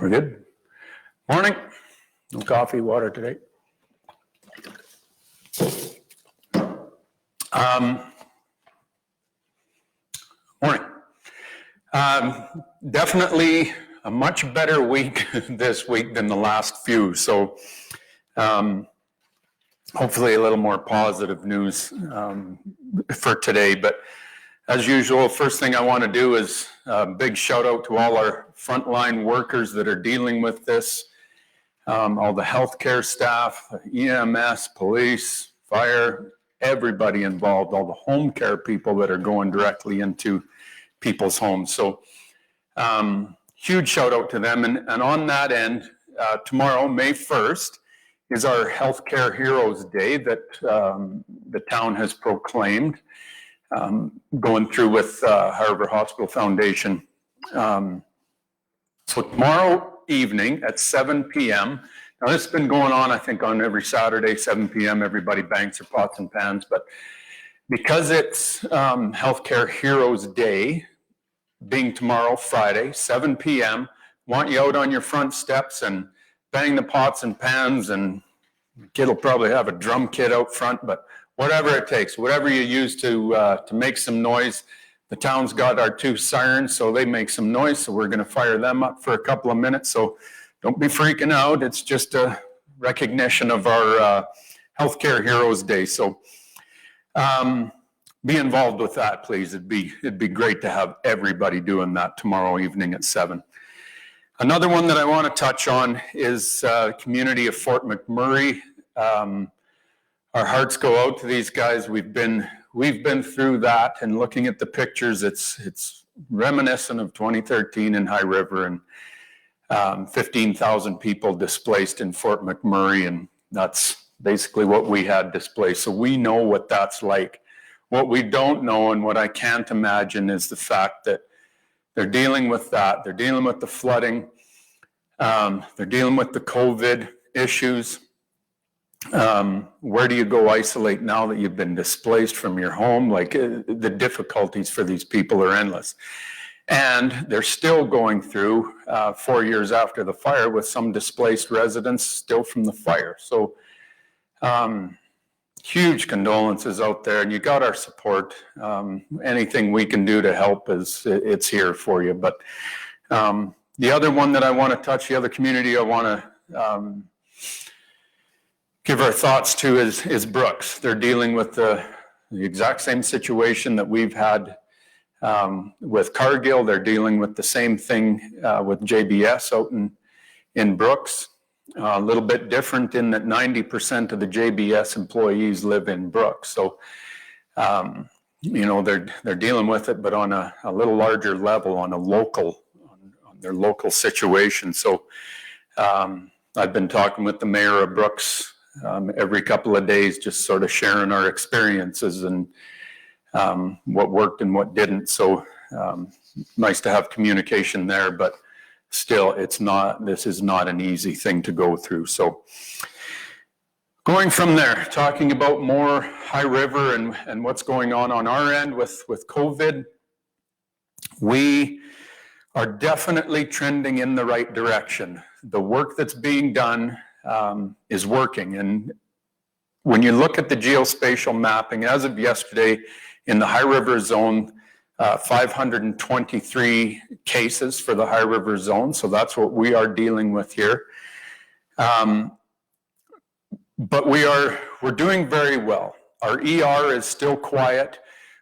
We're good. Morning. No coffee, water today. Morning. Definitely a much better week this week than the last few. So hopefully a little more positive news for today. But as usual, first thing I want to do is a big shout out to all our frontline workers that are dealing with this. All the healthcare staff, EMS, police, fire, everybody involved, all the home care people that are going directly into people's homes. So huge shout out to them. And on that end, tomorrow, May 1st, is our Healthcare Heroes Day that the town has proclaimed, going through with High River Hospital Foundation. So tomorrow evening at 7 p.m. Now this has been going on, I think, on every Saturday, 7 p.m. Everybody bangs their pots and pans, but because it's Healthcare Heroes Day, being tomorrow, Friday, 7 p.m., want you out on your front steps and bang the pots and pans, and the kid will probably have a drum kit out front, but whatever it takes, whatever you use to make some noise. The town's got our 2 sirens, so they make some noise, so we're going to fire them up for a couple of minutes. So don't be freaking out. It's just a recognition of our Healthcare Heroes Day. So be involved with that, please. It'd be great to have everybody doing that tomorrow evening at 7. Another one that I want to touch on is community of Fort McMurray. Our hearts go out to these guys. We've been through that, and looking at the pictures, it's reminiscent of 2013 in High River, and 15,000 people displaced in Fort McMurray, and that's basically what we had displaced. So we know what that's like. What we don't know, and what I can't imagine, is the fact that they're dealing with that. They're dealing with the flooding. They're dealing with the COVID issues. Where do you go isolate now that you've been displaced from your home? Like the difficulties for these people are endless. And they're still going through 4 years after the fire with some displaced residents still from the fire. So huge condolences out there, and you got our support. Anything we can do to help it's here for you. But the other one that I want to touch, the other community I want to give our thoughts to is Brooks. They're dealing with the exact same situation that we've had with Cargill. They're dealing with the same thing with JBS out in Brooks. A little bit different in that 90% of the JBS employees live in Brooks. So, they're dealing with it, but on a little larger level, on their local situation. So I've been talking with the mayor of Brooks every couple of days, just sort of sharing our experiences and what worked and what didn't. So nice to have communication there, but still, this is not an easy thing to go through. So going from there, talking about more High River and what's going on our end with COVID, we are definitely trending in the right direction. The work that's being done is working. And when you look at the geospatial mapping, as of yesterday, in the High River zone, 523 cases for the High River zone. So that's what we are dealing with here. But we're doing very well. Our ER is still quiet,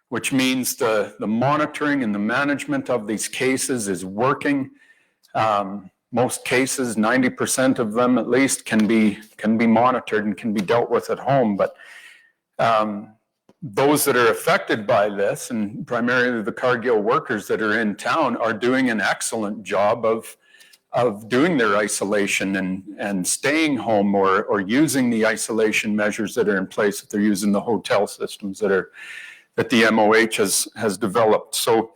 which means the monitoring and the management of these cases is working. Most cases, 90% of them at least, can be monitored and can be dealt with at home. But those that are affected by this, and primarily the Cargill workers that are in town, are doing an excellent job of doing their isolation and staying home or using the isolation measures that are in place, if they're using the hotel systems that the MOH has developed. So,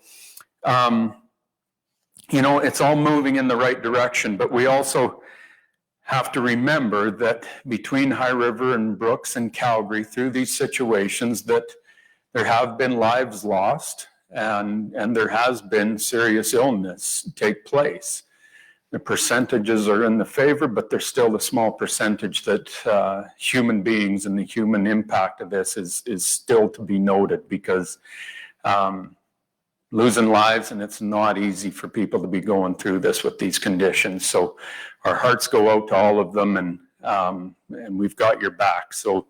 it's all moving in the right direction, but we also have to remember that between High River and Brooks and Calgary, through these situations, that there have been lives lost and there has been serious illness take place. The percentages are in the favor, but there's still a small percentage that human beings and the human impact of this is still to be noted, because losing lives, and it's not easy for people to be going through this with these conditions. So our hearts go out to all of them, and we've got your back. So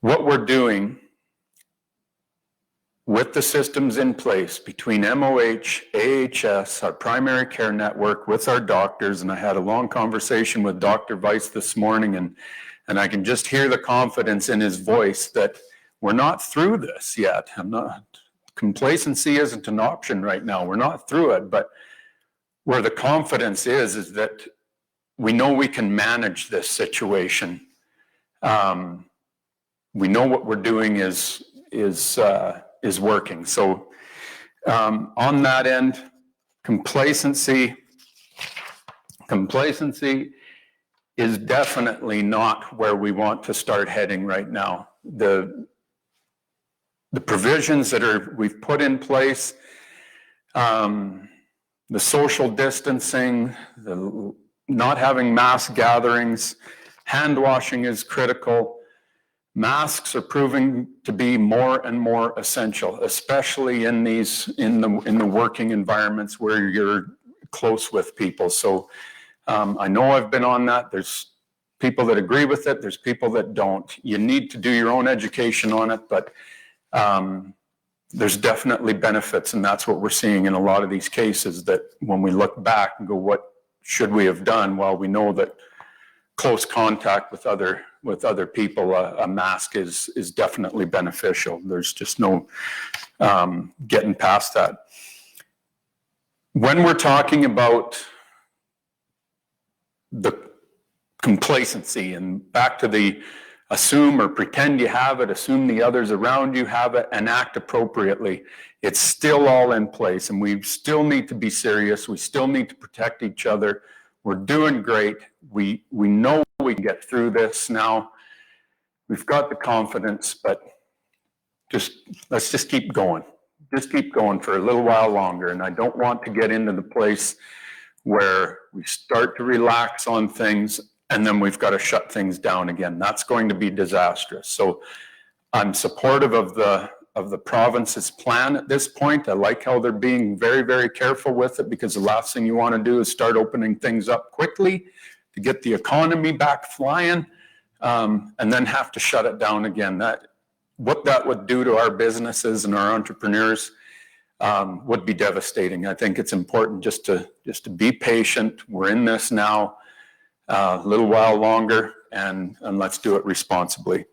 what we're doing with the systems in place between MOH, AHS, our primary care network, with our doctors, and I had a long conversation with Dr. Weiss this morning, and I can just hear the confidence in his voice that we're not through this yet. Complacency isn't an option right now. We're not through it, but where the confidence is that we know we can manage this situation. We know what we're doing is working. So on that end, complacency is definitely not where we want to start heading right now. The provisions that we've put in place, the social distancing, the not having mass gatherings, hand washing is critical. Masks are proving to be more and more essential, especially in the working environments where you're close with people. So I know I've been on that. There's people that agree with it. There's people that don't. You need to do your own education on it, but there's definitely benefits, and that's what we're seeing in a lot of these cases, that when we look back and go, what should we have done? Well, we know that close contact with other people, a mask is definitely beneficial. There's just no getting past that. When we're talking about the complacency, and back to the assume or pretend you have it, assume the others around you have it, and act appropriately, it's still all in place, and we still need to be serious. We still need to protect each other. We're doing great. We know we can get through this now. We've got the confidence, but let's just keep going. Just keep going for a little while longer. And I don't want to get into the place where we start to relax on things and then we've got to shut things down again. That's going to be disastrous. So I'm supportive of the province's plan at this point. I like how they're being very, very careful with it, because the last thing you want to do is start opening things up quickly to get the economy back flying, and then have to shut it down again. What that would do to our businesses and our entrepreneurs would be devastating. I think it's important just to be patient. We're in this now a little while longer, and let's do it responsibly.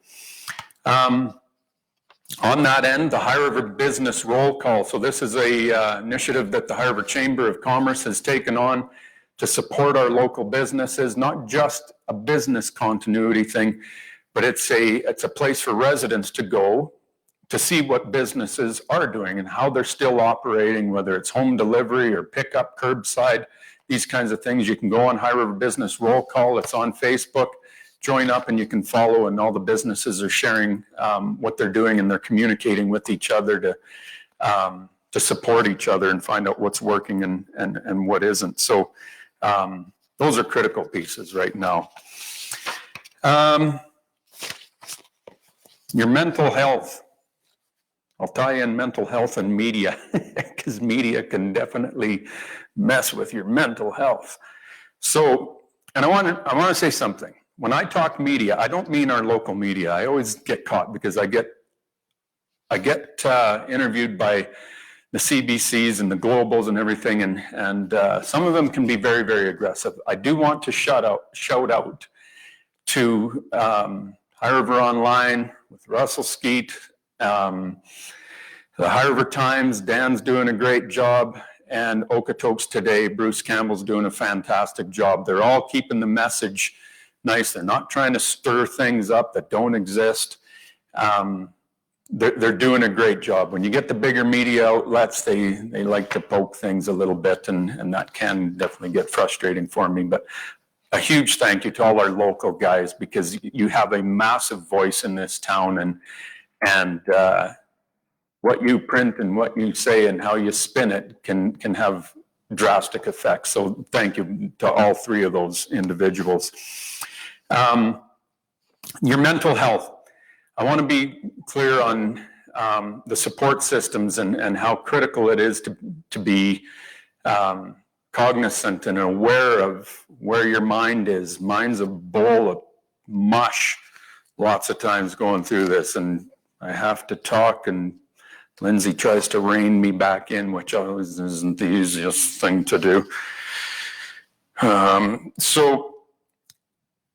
On that end, the High River Business Roll Call. So this is a initiative that the High River Chamber of Commerce has taken on to support our local businesses, not just a business continuity thing, but it's a place for residents to go to see what businesses are doing and how they're still operating, whether it's home delivery or pickup, curbside, these kinds of things. You can go on High River Business Roll Call. It's on Facebook. Join up and you can follow, and all the businesses are sharing what they're doing, and they're communicating with each other to support each other and find out what's working and what isn't. So those are critical pieces right now. Your mental health. I'll tie in mental health and media, because media can definitely mess with your mental health. So, and I want to say something. When I talk media, I don't mean our local media. I always get caught because I get interviewed by the CBCs and the Globals and everything, and some of them can be very, very aggressive. I do want to shout out to High River Online with Russell Skeet, the High River Times. Dan's doing a great job, and Okotoks Today. Bruce Campbell's doing a fantastic job. They're all keeping the message nice. They're not trying to stir things up that don't exist. They're doing a great job. When you get the bigger media outlets, they like to poke things a little bit, and that can definitely get frustrating for me. But a huge thank you to all our local guys, because you have a massive voice in this town, and what you print and what you say and how you spin it can have drastic effect. So thank you to all three of those individuals. Your mental health. I want to be clear on the support systems and how critical it is to be cognizant and aware of where your mind is. Mind's a bowl of mush lots of times going through this, and I have to talk, and Lindsay tries to rein me back in, which always isn't the easiest thing to do. So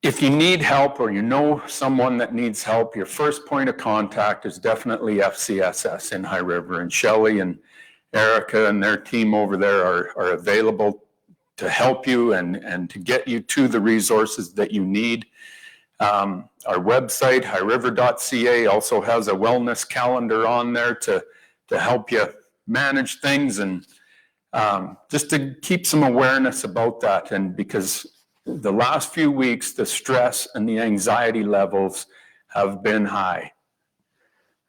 if you need help or you know someone that needs help, your first point of contact is definitely FCSS in High River, and Shelley and Erica and their team over there are available to help you and to get you to the resources that you need. Our website, highriver.ca, also has a wellness calendar on there to help you manage things and just to keep some awareness about that. And because the last few weeks, the stress and the anxiety levels have been high.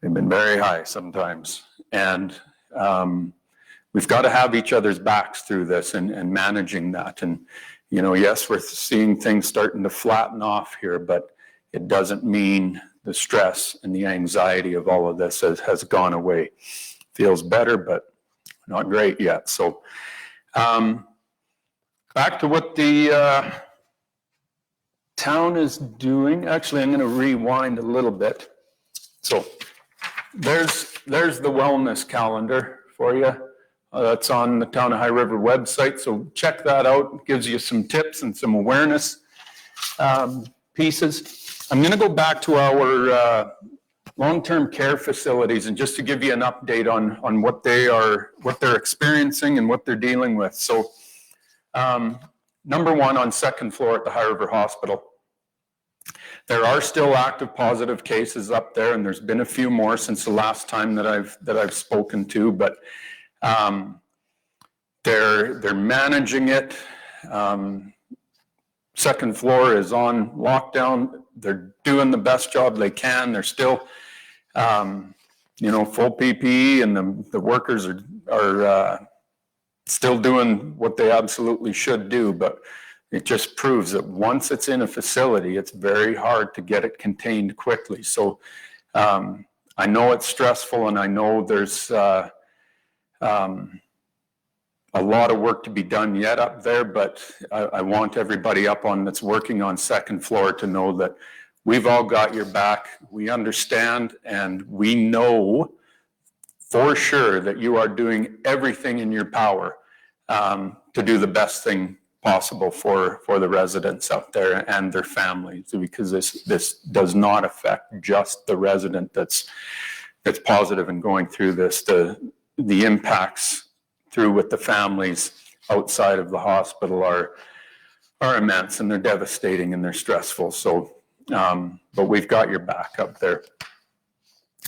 They've been very high sometimes. And we've got to have each other's backs through this and managing that. And, you know, yes, we're seeing things starting to flatten off here, but it doesn't mean the stress and the anxiety of all of this has gone away. Feels better, but not great yet. So back to what the town is doing. Actually, I'm going to rewind a little bit. So there's the wellness calendar for you. That's on the Town of High River website. So check that out. It gives you some tips and some awareness pieces. I'm going to go back to our long-term care facilities and just to give you an update on what they're experiencing and what they're dealing with. So number one, on second floor at the High River Hospital, there are still active positive cases up there, and there's been a few more since the last time that I've spoken to, but they're managing it. Second floor is on lockdown. They're doing the best job they can. They're still, full PPE, and the workers are still doing what they absolutely should do. But it just proves that once it's in a facility, it's very hard to get it contained quickly. So I know it's stressful, and I know there's a lot of work to be done yet up there, but I want everybody up on that's working on second floor to know that we've all got your back. We understand, and we know for sure that you are doing everything in your power to do the best thing possible for the residents out there and their families, because this does not affect just the resident that's positive and going through this. The impacts through with the families outside of the hospital are immense, and they're devastating, and they're stressful. So, but we've got your back up there.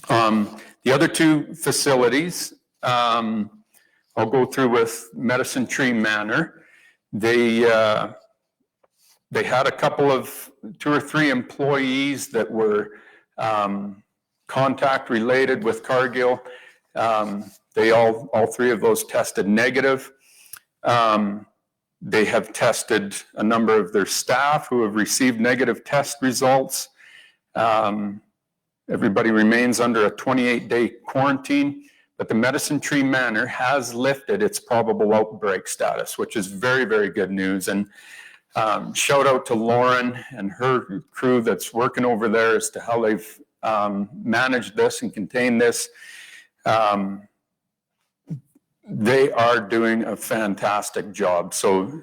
The other two facilities, I'll go through with Medicine Tree Manor. They had a couple of 2 or 3 employees that were contact related with Cargill. They all 3 of those tested negative. They have tested a number of their staff who have received negative test results. Everybody remains under a 28-day quarantine, but the Medicine Tree Manor has lifted its probable outbreak status, which is very, very good news. And shout out to Lauren and her crew that's working over there as to how they've managed this and contained this. They are doing a fantastic job. So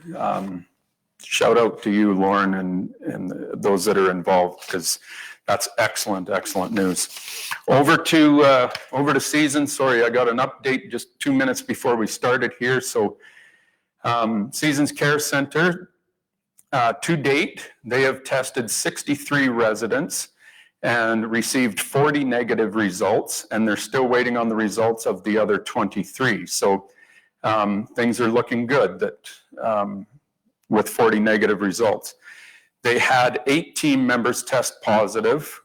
shout out to you, Lauren, and those that are involved, because that's excellent, excellent news. Over to Seasons. Sorry, I got an update just 2 minutes before we started here. So Seasons Care Center, to date, they have tested 63 residents and received 40 negative results, and they're still waiting on the results of the other 23. So things are looking good that with 40 negative results. They had 8 team members test positive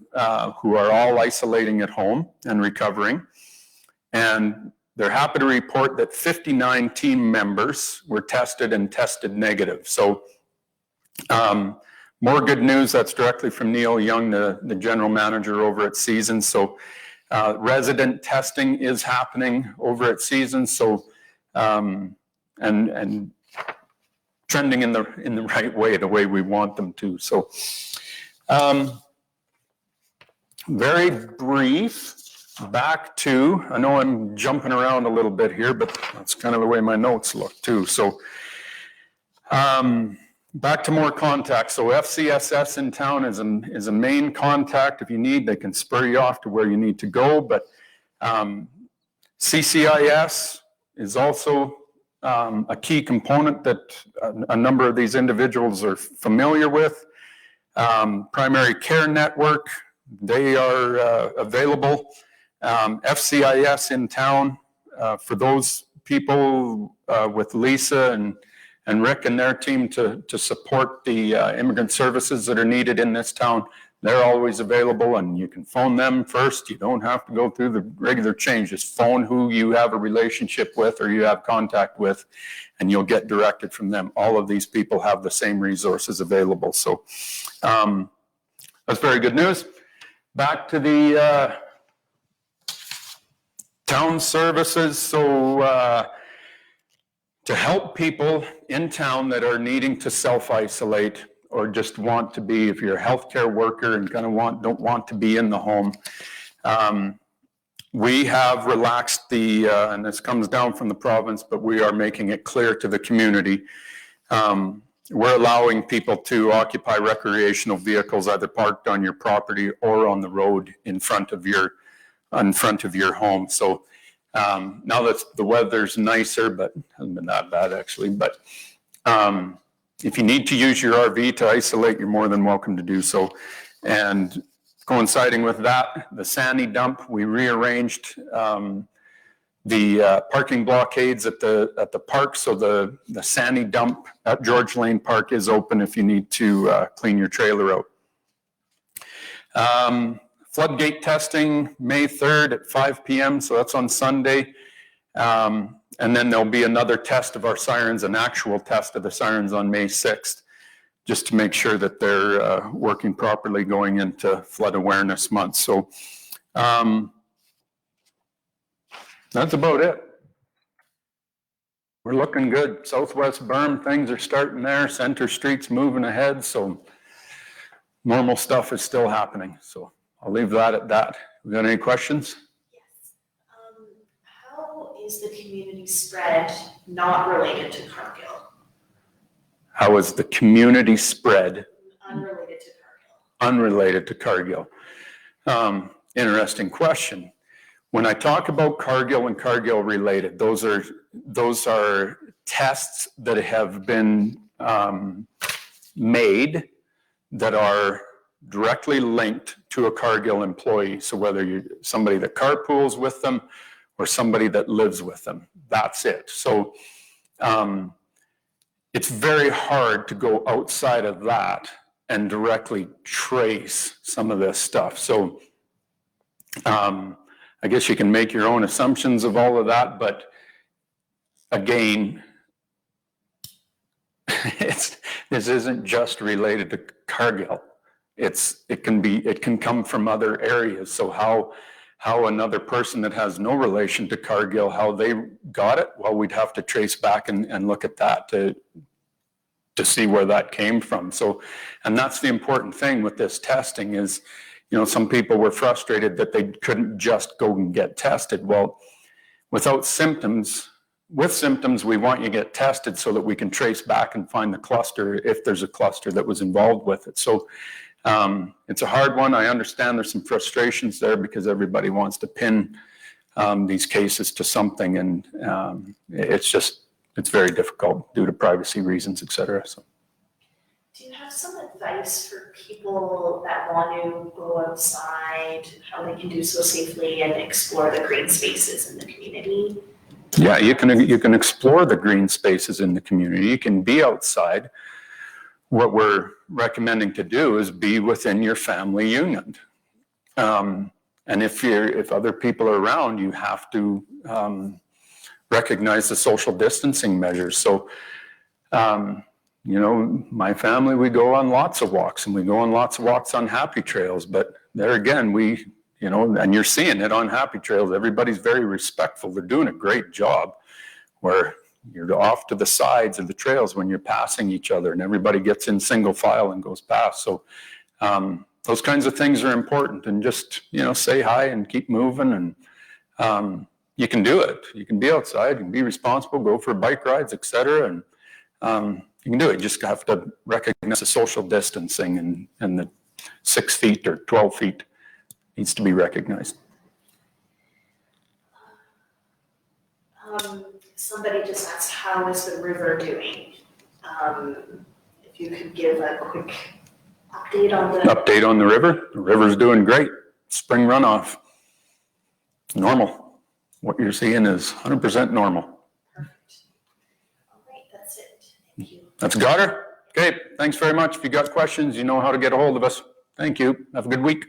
who are all isolating at home and recovering. And they're happy to report that 59 team members were tested and tested negative. So more good news. That's directly from Neil Young, the general manager over at Seasons. So resident testing is happening over at Seasons. So and trending in the right way, the way we want them to. So very brief. Back to, I know I'm jumping around a little bit here, but that's kind of the way my notes look too. So back to more contacts. So FCSS in town is a main contact. If you need, they can spur you off to where you need to go. But CCIS is also a key component that a number of these individuals are familiar with. Primary Care Network, they are available. FCIS in town, for those people with Lisa and Rick and their team to support the immigrant services that are needed in this town, they're always available, and you can phone them first. You don't have to go through the regular change. Just phone who you have a relationship with or you have contact with, and you'll get directed from them. All of these people have the same resources available. So that's very good news. Back to the town services. So to help people in town that are needing to self-isolate or just want to be, if you're a healthcare worker and kind of don't want to be in the home, we have relaxed the, and this comes down from the province, but we are making it clear to the community. We're allowing people to occupy recreational vehicles either parked on your property or on the road in front of your home. So now that the weather's nicer, but hasn't been that bad actually, but if you need to use your RV to isolate, you're more than welcome to do so. And coinciding with that, the Sandy dump, we rearranged the parking blockades at the park, so the Sandy dump at George Lane Park is open if you need to clean your trailer out. Floodgate testing, May 3rd at 5 p.m., so that's on Sunday. And then there'll be another test of our sirens, an actual test of the sirens on May 6th, just to make sure that they're working properly going into Flood Awareness Month. So that's about it. We're looking good. Southwest Berm, things are starting there. Center Street's moving ahead, so normal stuff is still happening. So I'll leave that at that. We got any questions? Yes. How is the community spread not related to Cargill? How is the community spread? Unrelated to Cargill. Unrelated to Cargill. Interesting question. When I talk about Cargill and Cargill related, those are tests that have been made that are directly linked to a Cargill employee. So whether you're somebody that carpools with them or somebody that lives with them, that's it. So it's very hard to go outside of that and directly trace some of this stuff. So I guess you can make your own assumptions of all of that, but again, this isn't just related to Cargill. It can come from other areas. So how another person that has no relation to Cargill, how they got it, well, we'd have to trace back and look at that to see where that came from. So, and that's the important thing with this testing is, you know, some people were frustrated that they couldn't just go and get tested. Well, without symptoms, with symptoms, we want you to get tested so that we can trace back and find the cluster if there's a cluster that was involved with it. So it's a hard one. I understand there's some frustrations there because everybody wants to pin these cases to something, and it's very difficult due to privacy reasons, et cetera. So. Do you have some advice for people that want to go outside, how they can do so safely and explore the green spaces in the community? Yeah, you can explore the green spaces in the community. You can be outside. What we're recommending to do is be within your family unit. And if other people are around, you have to recognize the social distancing measures. So, you know, my family, we go on lots of walks, and we go on lots of walks on happy trails. But there again, you know, and you're seeing it on happy trails. Everybody's very respectful. They're doing a great job where you're off to the sides of the trails when you're passing each other, and everybody gets in single file and goes past. So those kinds of things are important, and just, you know, say hi and keep moving, and you can do it. You can be outside, you can be responsible, go for bike rides, etc. And you can do it. You just have to recognize the social distancing, and the 6 feet or 12 feet needs to be recognized. Somebody just asked, how is the river doing? If you could give a quick update on the... Update on the river? The river's doing great. Spring runoff, normal. What you're seeing is 100% normal. Perfect. All right, that's it. Thank you. That's got her? Okay, thanks very much. If you got questions, you know how to get a hold of us. Thank you. Have a good week.